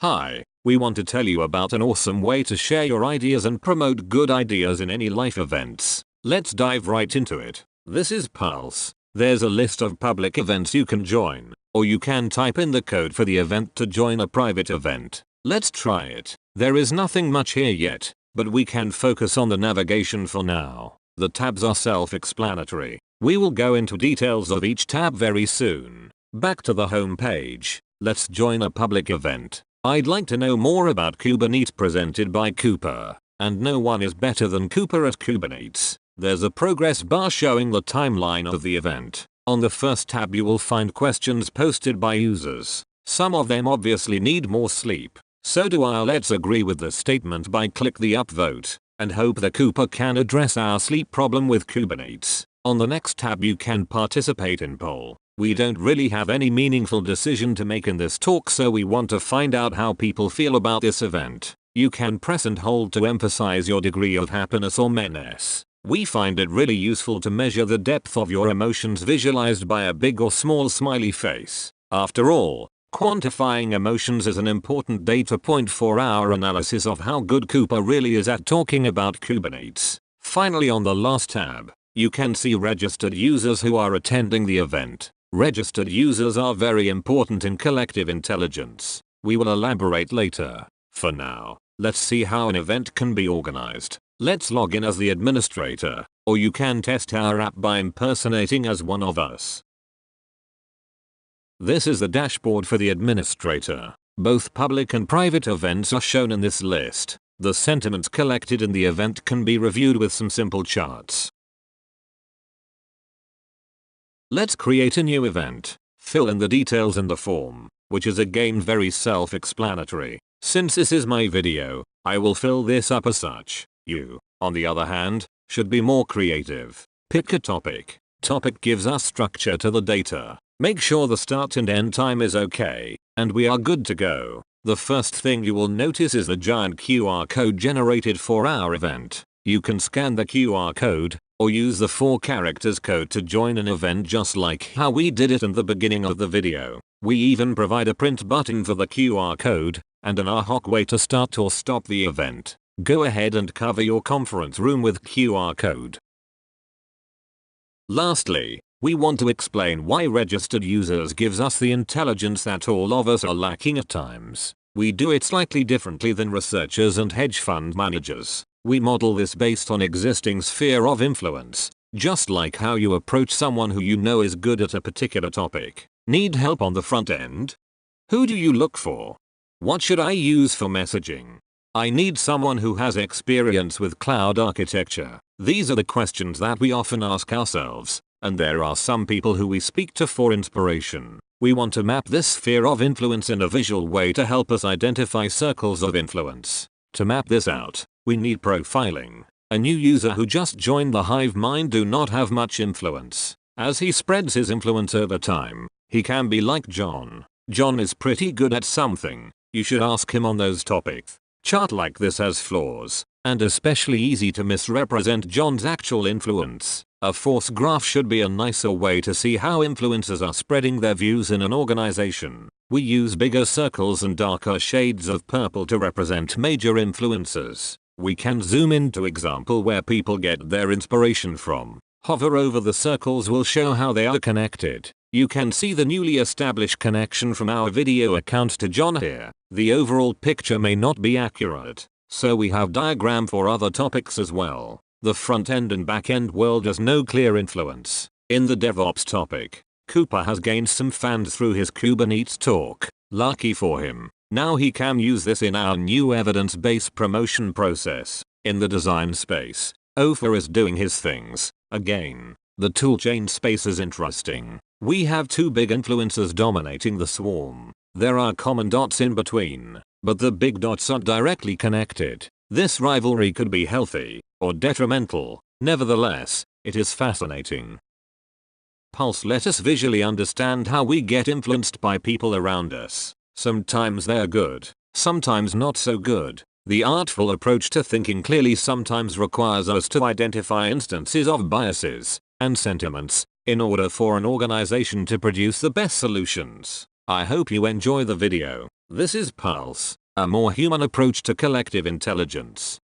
Hi, we want to tell you about an awesome way to share your ideas and promote good ideas in any life events. Let's dive right into it. This is Pulse. There's a list of public events you can join, or you can type in the code for the event to join a private event. Let's try it. There is nothing much here yet, but we can focus on the navigation for now. The tabs are self-explanatory. We will go into details of each tab very soon. Back to the home page. Let's join a public event. I'd like to know more about Kubernetes presented by Cooper, and no one is better than Cooper at Kubernetes. There's a progress bar showing the timeline of the event. On the first tab you will find questions posted by users. Some of them obviously need more sleep. So do I. Let's agree with the statement by click the upvote, and hope that Cooper can address our sleep problem with Kubernetes. On the next tab you can participate in poll. We don't really have any meaningful decision to make in this talk, so we want to find out how people feel about this event. You can press and hold to emphasize your degree of happiness or menace. We find it really useful to measure the depth of your emotions visualized by a big or small smiley face. After all, quantifying emotions is an important data point for our analysis of how good Cooper really is at talking about Kubernetes. Finally, on the last tab, you can see registered users who are attending the event. Registered users are very important in collective intelligence. We will elaborate later. For now, let's see how an event can be organized. Let's log in as the administrator, or you can test our app by impersonating as one of us. This is the dashboard for the administrator. Both public and private events are shown in this list. The sentiments collected in the event can be reviewed with some simple charts. Let's create a new event. Fill in the details in the form, which is again very self-explanatory. Since this is my video, I will fill this up as such. You, on the other hand, should be more creative. Pick a topic. Topic gives us structure to the data. Make sure the start and end time is okay, and we are good to go. The first thing you will notice is the giant QR code generated for our event. You can scan the QR code, or use the 4 characters code to join an event just like how we did it in the beginning of the video. We even provide a print button for the QR code, and an ad hoc way to start or stop the event. Go ahead and cover your conference room with QR code. Lastly, we want to explain why registered users gives us the intelligence that all of us are lacking at times. We do it slightly differently than researchers and hedge fund managers. We model this based on existing sphere of influence, just like how you approach someone who you know is good at a particular topic. Need help on the front end? Who do you look for? What should I use for messaging? I need someone who has experience with cloud architecture. These are the questions that we often ask ourselves, and there are some people who we speak to for inspiration. We want to map this sphere of influence in a visual way to help us identify circles of influence. To map this out, we need profiling. A new user who just joined the hive mind do not have much influence. As he spreads his influence over time, he can be like John. John is pretty good at something. You should ask him on those topics. Chart like this has flaws, and especially easy to misrepresent John's actual influence. A force graph should be a nicer way to see how influencers are spreading their views in an organization. We use bigger circles and darker shades of purple to represent major influencers. We can zoom in to example where people get their inspiration from. Hover over the circles will show how they are connected. You can see the newly established connection from our video account to John here. The overall picture may not be accurate, so we have diagram for other topics as well. The front end and back end world has no clear influence. In the DevOps topic, Cooper has gained some fans through his Kubernetes talk. Lucky for him. Now he can use this in our new evidence-based promotion process. In the design space, Ofer is doing his things. Again, the toolchain space is interesting. We have 2 big influencers dominating the swarm. There are common dots in between, but the big dots are directly connected. This rivalry could be healthy or detrimental. Nevertheless, it is fascinating. Pulse let us visually understand how we get influenced by people around us. Sometimes they're good, sometimes not so good. The artful approach to thinking clearly sometimes requires us to identify instances of biases and sentiments in order for an organization to produce the best solutions. I hope you enjoy the video. This is Pulse, a more human approach to collective intelligence.